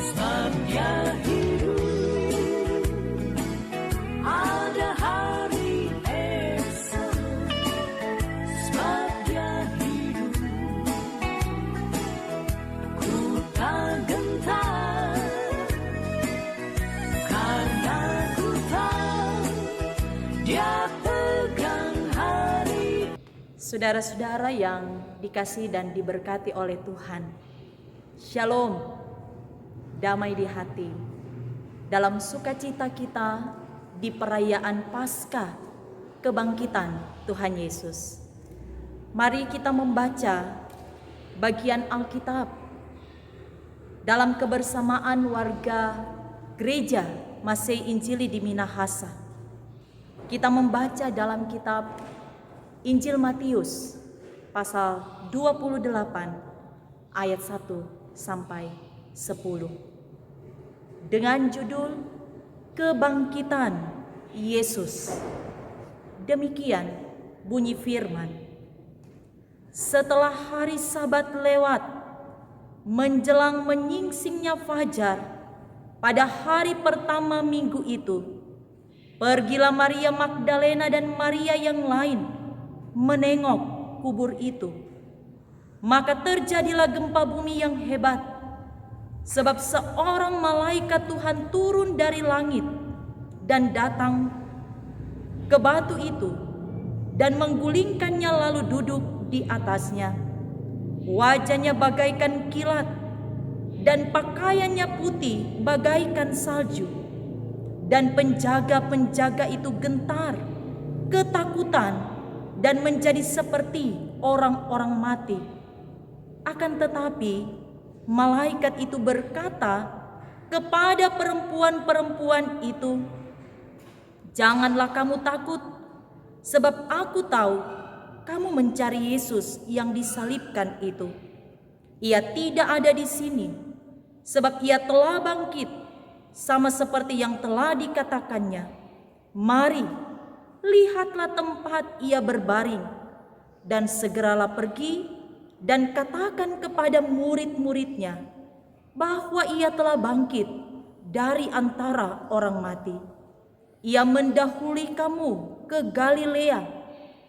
Sebab dia hidup, ada hari esok. Sebab dia hidup, ku tak gentar, karena ku tahu dia pegang hari. Saudara-saudara yang dikasihi dan diberkati oleh Tuhan, Shalom, damai di hati. Dalam sukacita kita di perayaan Paskah kebangkitan Tuhan Yesus, mari kita membaca bagian Alkitab dalam kebersamaan warga Gereja Masei Injili di Minahasa. Kita membaca dalam kitab Injil Matius pasal 28 ayat 1 sampai 10 dengan judul Kebangkitan Yesus. Demikian bunyi firman. Setelah hari Sabat lewat, menjelang menyingsingnya fajar pada hari pertama minggu itu, pergilah Maria Magdalena dan Maria yang lain menengok kubur itu. Maka terjadilah gempa bumi yang hebat, sebab seorang malaikat Tuhan turun dari langit dan datang ke batu itu dan menggulingkannya lalu duduk di atasnya. Wajahnya bagaikan kilat dan pakaiannya putih bagaikan salju. Dan penjaga-penjaga itu gentar, ketakutan, dan menjadi seperti orang-orang mati. Akan tetapi malaikat itu berkata kepada perempuan-perempuan itu, "Janganlah kamu takut, sebab aku tahu kamu mencari Yesus yang disalibkan itu. Ia tidak ada di sini, sebab ia telah bangkit, sama seperti yang telah dikatakannya. Mari, lihatlah tempat ia berbaring, dan segeralah pergi dan katakan kepada murid-muridnya bahwa ia telah bangkit dari antara orang mati. Ia mendahului kamu ke Galilea.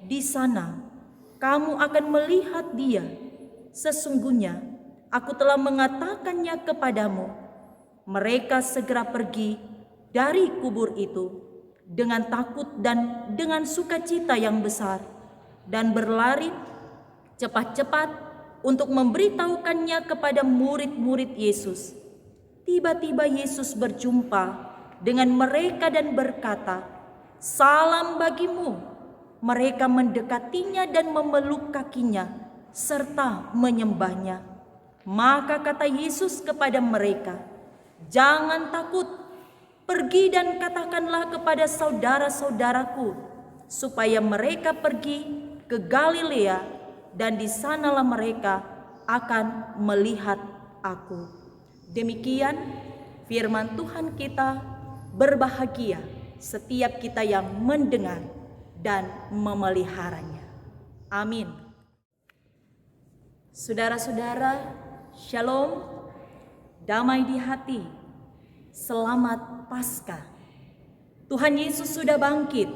Di sana kamu akan melihat dia. Sesungguhnya aku telah mengatakannya kepadamu." Mereka segera pergi dari kubur itu dengan takut dan dengan sukacita yang besar, dan berlari cepat-cepat untuk memberitahukannya kepada murid-murid Yesus. Tiba-tiba Yesus berjumpa dengan mereka dan berkata, "Salam bagimu." Mereka mendekatinya dan memeluk kakinya serta menyembahnya. Maka kata Yesus kepada mereka, "Jangan takut. Pergi dan katakanlah kepada saudara-saudaraku supaya mereka pergi ke Galilea, dan di sanalah mereka akan melihat aku." Demikian firman Tuhan kita. Berbahagia setiap kita yang mendengar dan memeliharanya. Amin. Saudara-saudara, Shalom, damai di hati. Selamat Paskah. Tuhan Yesus sudah bangkit.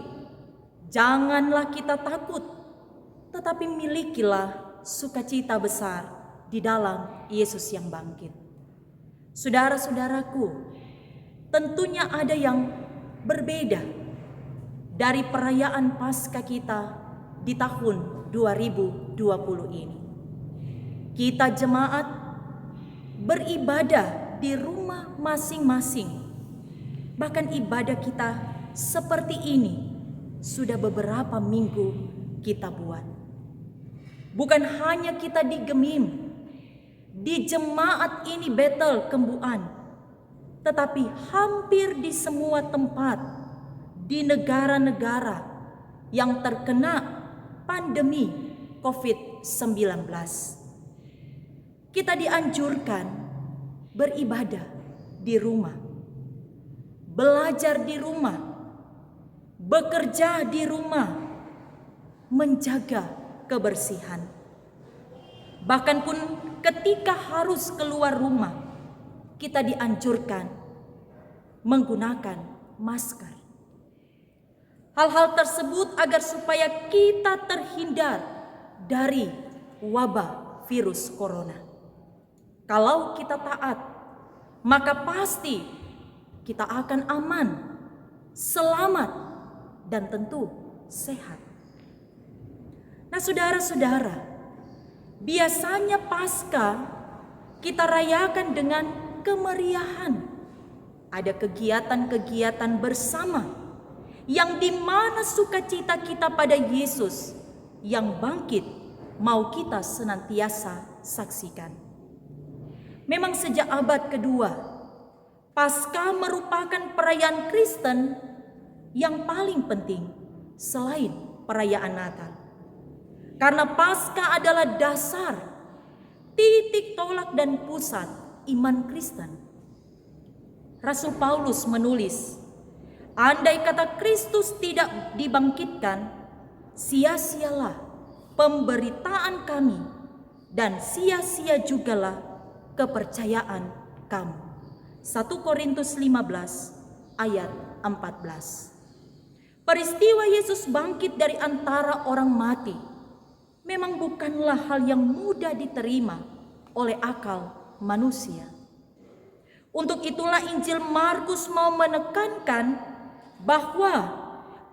Janganlah kita takut, tetapi milikilah sukacita besar di dalam Yesus yang bangkit. Saudara-saudaraku, tentunya ada yang berbeda dari perayaan Paskah kita di tahun 2020 ini. Kita jemaat beribadah di rumah masing-masing. Bahkan ibadah kita seperti ini sudah beberapa minggu kita buat. Bukan hanya kita di Gemim, di jemaat ini Betel Kembuan, tetapi hampir di semua tempat di negara-negara yang terkena pandemi COVID-19. Kita dianjurkan beribadah di rumah, belajar di rumah, bekerja di rumah, menjaga kebersihan. Bahkan pun ketika harus keluar rumah, kita dianjurkan menggunakan masker. Hal-hal tersebut agar supaya kita terhindar dari wabah virus corona. Kalau kita taat, maka pasti kita akan aman, selamat, dan tentu sehat. Nah, saudara-saudara, biasanya Paskah kita rayakan dengan kemeriahan. Ada kegiatan-kegiatan bersama yang dimana sukacita kita pada Yesus yang bangkit mau kita senantiasa saksikan. Memang sejak abad kedua, Paskah merupakan perayaan Kristen yang paling penting selain perayaan Natal. Karena Paskah adalah dasar, titik tolak dan pusat iman Kristen. Rasul Paulus menulis, andai kata Kristus tidak dibangkitkan, sia-sialah pemberitaan kami dan sia-sia jugalah kepercayaan kamu. 1 Korintus 15 ayat 14. Peristiwa Yesus bangkit dari antara orang mati memang bukanlah hal yang mudah diterima oleh akal manusia. Untuk itulah Injil Markus mau menekankan bahwa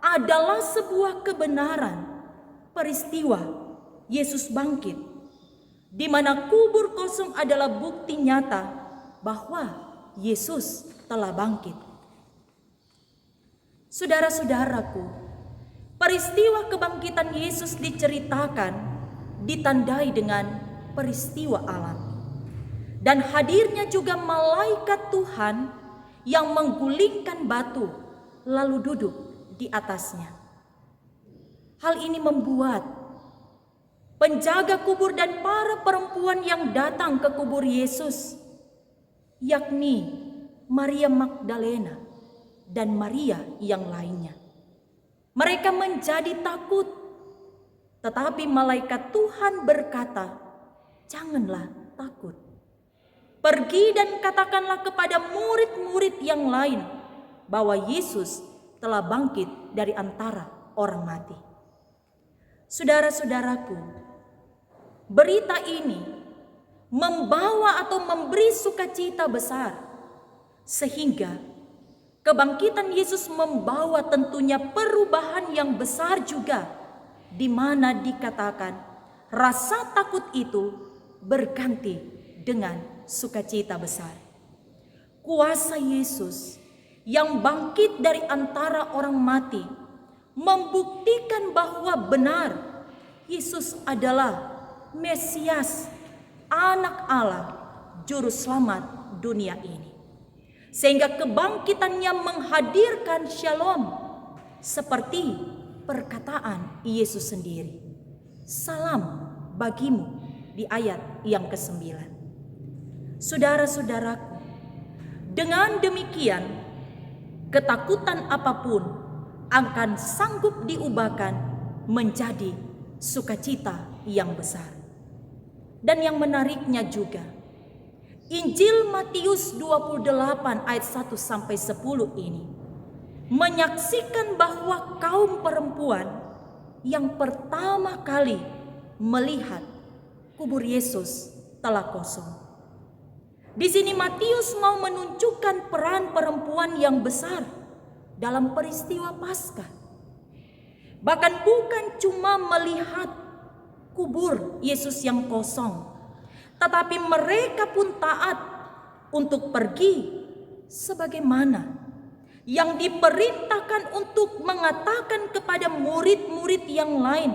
adalah sebuah kebenaran peristiwa Yesus bangkit, di mana kubur kosong adalah bukti nyata bahwa Yesus telah bangkit. Saudara-saudaraku, peristiwa kebangkitan Yesus diceritakan ditandai dengan peristiwa alam. Dan hadirnya juga malaikat Tuhan yang menggulingkan batu lalu duduk di atasnya. Hal ini membuat penjaga kubur dan para perempuan yang datang ke kubur Yesus, yakni Maria Magdalena dan Maria yang lainnya, mereka menjadi takut. Tetapi malaikat Tuhan berkata, "Janganlah takut. Pergi dan katakanlah kepada murid-murid yang lain bahwa Yesus telah bangkit dari antara orang mati." Saudara-saudaraku, berita ini membawa atau memberi sukacita besar, sehingga kebangkitan Yesus membawa tentunya perubahan yang besar juga, di mana dikatakan rasa takut itu berganti dengan sukacita besar. Kuasa Yesus yang bangkit dari antara orang mati membuktikan bahwa benar Yesus adalah Mesias, Anak Allah, Juru Selamat dunia ini. Sehingga kebangkitannya menghadirkan shalom seperti perkataan Yesus sendiri. Salam bagimu di ayat yang ke-9. Saudara-saudaraku, dengan demikian ketakutan apapun akan sanggup diubahkan menjadi sukacita yang besar. Dan yang menariknya juga, Injil Matius 28 ayat 1 sampai 10 ini menyaksikan bahwa kaum perempuan yang pertama kali melihat kubur Yesus telah kosong. Di sini Matius mau menunjukkan peran perempuan yang besar dalam peristiwa Paskah. Bahkan bukan cuma melihat kubur Yesus yang kosong, tetapi mereka pun taat untuk pergi sebagaimana yang diperintahkan untuk mengatakan kepada murid-murid yang lain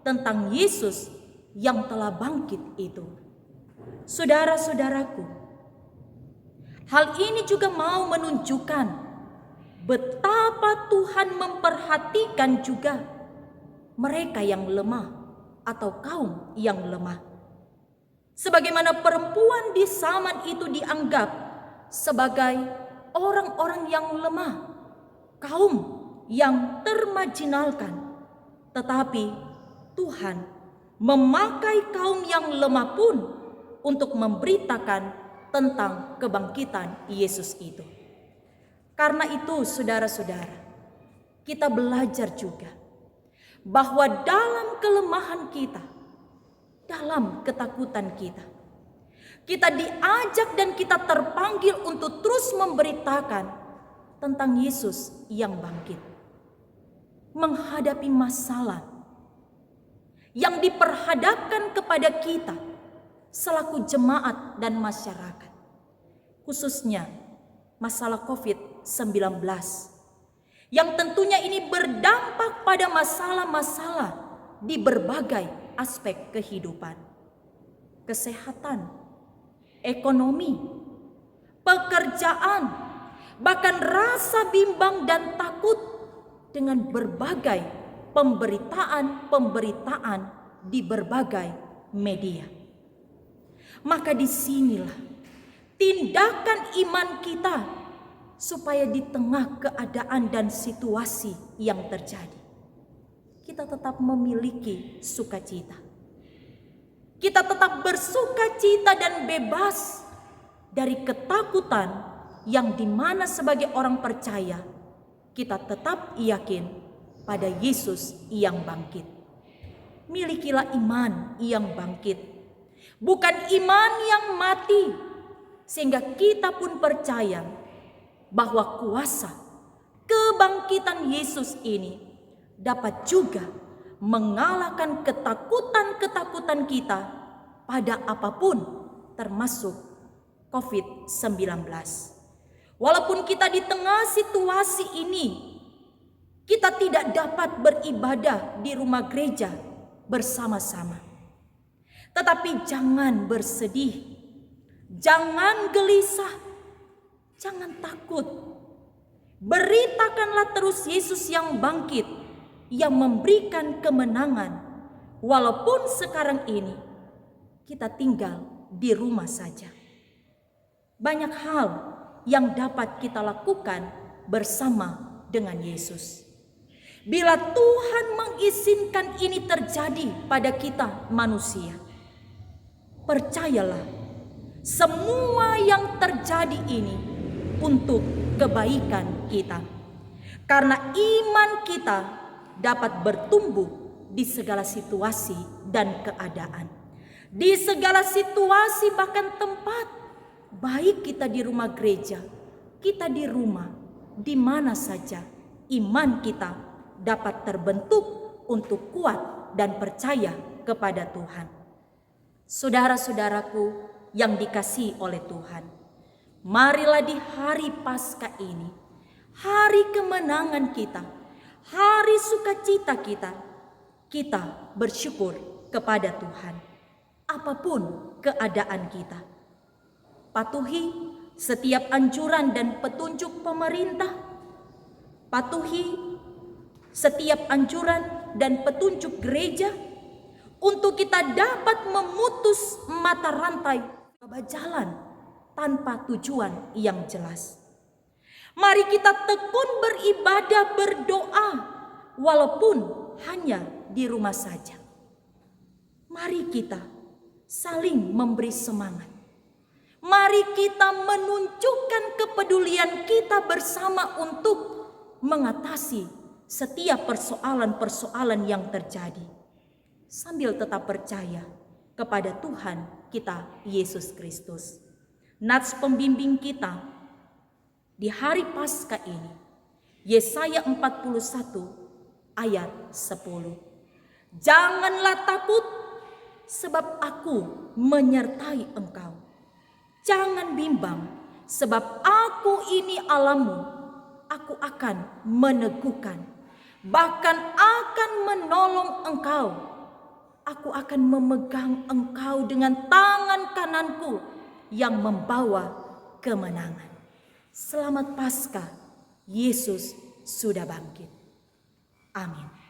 tentang Yesus yang telah bangkit itu. Saudara-saudaraku, hal ini juga mau menunjukkan betapa Tuhan memperhatikan juga mereka yang lemah atau kaum yang lemah. Sebagaimana perempuan di zaman itu dianggap sebagai orang-orang yang lemah, kaum yang termarginalkan. Tetapi Tuhan memakai kaum yang lemah pun untuk memberitakan tentang kebangkitan Yesus itu. Karena itu saudara-saudara, kita belajar juga bahwa dalam kelemahan kita, dalam ketakutan kita diajak dan kita terpanggil untuk terus memberitakan tentang Yesus yang bangkit. Menghadapi masalah yang diperhadapkan kepada kita selaku jemaat dan masyarakat, khususnya masalah COVID-19, yang tentunya ini berdampak pada masalah-masalah di berbagai aspek kehidupan, kesehatan, ekonomi, pekerjaan, bahkan rasa bimbang dan takut dengan berbagai pemberitaan di berbagai media. Maka disinilah tindakan iman kita supaya di tengah keadaan dan situasi yang terjadi, kita tetap memiliki sukacita. Kita tetap bersukacita dan bebas dari ketakutan yang dimana sebagai orang percaya kita tetap yakin pada Yesus yang bangkit. Milikilah iman yang bangkit, bukan iman yang mati, sehingga kita pun percaya bahwa kuasa kebangkitan Yesus ini dapat juga mengalahkan ketakutan-ketakutan kita pada apapun, termasuk COVID-19. Walaupun kita di tengah situasi ini, kita tidak dapat beribadah di rumah gereja bersama-sama. Tetapi jangan bersedih, jangan gelisah, jangan takut. Beritakanlah terus Yesus yang bangkit, yang memberikan kemenangan. Walaupun sekarang ini kita tinggal di rumah saja. Banyak hal yang dapat kita lakukan bersama dengan Yesus. Bila Tuhan mengizinkan ini terjadi pada kita manusia, percayalah, semua yang terjadi ini untuk kebaikan kita. Karena iman kita dapat bertumbuh di segala situasi dan keadaan. Di segala situasi bahkan tempat, baik kita di rumah gereja, kita di rumah, di mana saja, iman kita dapat terbentuk untuk kuat dan percaya kepada Tuhan. Saudara-saudaraku yang dikasihi oleh Tuhan, marilah di hari Paskah ini, hari kemenangan kita, hari sukacita kita bersyukur kepada Tuhan. Apapun keadaan kita, patuhi setiap anjuran dan petunjuk pemerintah, patuhi setiap anjuran dan petunjuk gereja untuk kita dapat memutus mata rantai jalan tanpa tujuan yang jelas. Mari kita tekun beribadah, berdoa, walaupun hanya di rumah saja. Mari kita saling memberi semangat. Mari kita menunjukkan kepedulian kita bersama untuk mengatasi setiap persoalan-persoalan yang terjadi, sambil tetap percaya kepada Tuhan kita Yesus Kristus. Nats pembimbing kita di hari Paskah ini, Yesaya 41 ayat 10. Janganlah takut, sebab aku menyertai engkau. Jangan bimbang, sebab aku ini Allahmu. Aku akan meneguhkan, bahkan akan menolong engkau. Aku akan memegang engkau dengan tangan kananku yang membawa kemenangan. Selamat Paskah, Yesus sudah bangkit. Amin.